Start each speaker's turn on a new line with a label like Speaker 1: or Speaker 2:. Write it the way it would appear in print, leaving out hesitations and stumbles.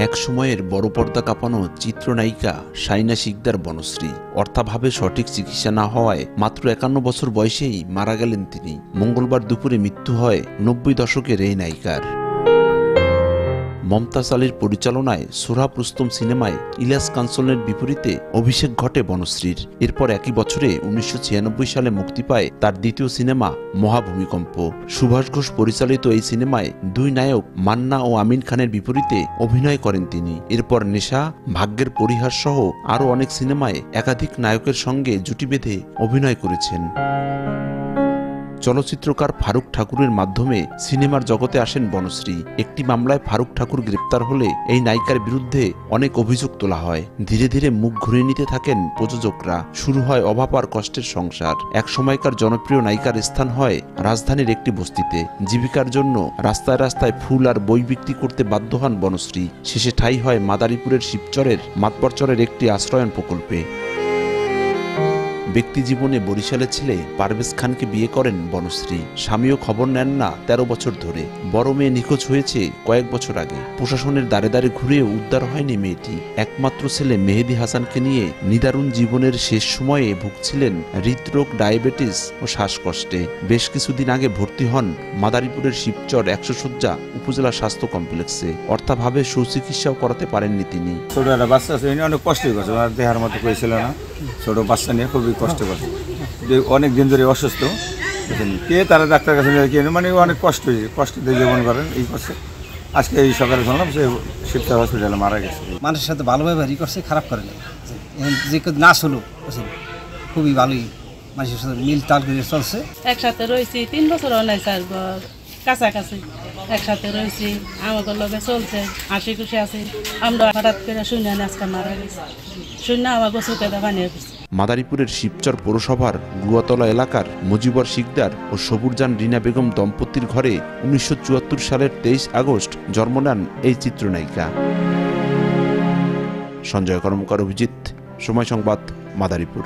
Speaker 1: এক সময়ের বড় পর্দা কাঁপানো চিত্রনায়িকা শাইনা শিকদার বনশ্রী অর্থাভাবে সঠিক চিকিৎসা না হওয়ায় মাত্র ৫১ বছর বয়সেই মারা গেলেন তিনি। মঙ্গলবার দুপুরে মৃত্যু হয় ৯০ দশকের এই নায়িকার। মমতাজ আলীর পরিচালনায় সোহরাব রুস্তম সিনেমায় ইলিয়াস কাঞ্চনের বিপরীতে অভিষেক ঘটে বনশ্রীর। এরপর একই বছরে ১৯৯৬ সালে মুক্তি পায় তার দ্বিতীয় সিনেমা মহাভূমিকম্প। সুভাষ ঘোষ পরিচালিত এই সিনেমায় দুই নায়ক মান্না ও আমিন খানের বিপরীতে অভিনয় করেন তিনি। এরপর নেশা, ভাগ্যের পরিহাস সহ আরও অনেক সিনেমায় একাধিক নায়কের সঙ্গে জুটি বেঁধে অভিনয় করেছেন। চলচ্চিত্রকার ফারুক ঠাকুরের মাধ্যমে সিনেমার জগতে আসেন বনশ্রী। একটি মামলায় ফারুক ঠাকুর গ্রেপ্তার হলে এই নায়িকার বিরুদ্ধে অনেক অভিযোগ তোলা হয়। ধীরে ধীরে মুখ ঘুরিয়ে নিতে থাকেন প্রযোজকরা। শুরু হয় অভাব আর কষ্টের সংসার। এক সময়কার জনপ্রিয় নায়িকার স্থান হয় রাজধানীর একটি বস্তিতে। জীবিকার জন্য রাস্তায় রাস্তায় ফুল আর বই বিক্রি করতে বাধ্য হন বনশ্রী। শেষে ঠাঁই হয় মাদারীপুরের শিবচরের মাতবরচরের একটি আশ্রয়ন প্রকল্পে। ব্যক্তি জীবনে বরিশালের ছেলে পারভেজ খানকে বিয়ে করেন বনশ্রী। স্বামীও খবর নেন না ১৩ বছর ধরে। বড় মেয়ে নিখোঁজ হয়েছে কয়েক বছর আগে। প্রশাসনের দ্বারে দ্বারে ঘুরেও উদ্ধার হয়নি মেয়েটি। একমাত্র ছেলে মেহেদি হাসানকে নিয়ে নিদারুণ জীবনের শেষ সময়ে ভুগছিলেন হৃদরোগ, ডায়াবেটিস ও শ্বাসকষ্টে। বেশ কিছুদিন আগে ভর্তি হন মাদারীপুরের শিবচর ১০০ শয্যা উপজেলা স্বাস্থ্য কমপ্লেক্সে। অর্থাভাবে সুচিকিৎসাও করাতে পারেননি তিনি।
Speaker 2: ছোট একটা বাচ্চা আছে, অনেক কষ্টই করছে, দেহার মতো করেছিল না। ছোট বাচ্চা নিয়ে খুবই কষ্ট করছে, অনেক দিন ধরে অসুস্থ। কে তারা ডাক্তার কাছে মানে অনেক কষ্ট দিয়ে জীবন করেন এই করছে। আজকে এই সকালে শুনলাম সে শিবচর হসপিটালে মারা গেছে।
Speaker 3: মানুষের সাথে ভালো ব্যবহারই করছে, খারাপ করে না। যে না চলো খুবই ভালোই মানুষের সাথে মিল তাল করে চলছে।
Speaker 4: একসাথে রয়েছি ৩ বছর অনেক কাছাকাছি একসাথে রয়েছি, আমাদের লগে চলছে, হাসি খুশি আছি। আমরা হঠাৎ করে শুনে আজকে মারা গেছে, শুনে আমার চোখে বানিয়ে গেছে।
Speaker 1: মাদারীপুরের শিবচর পৌরসভার গুয়াতলা এলাকার মুজিবর শিকদার ও সবুরজান রিনা বেগম দম্পতির ঘরে ১৯৭৪ সালের ২৩ আগস্ট জন্ম নেন এই চিত্রনায়িকা। সঞ্জয় কর্মকার, অভিজিৎ, সময় সংবাদ, মাদারীপুর।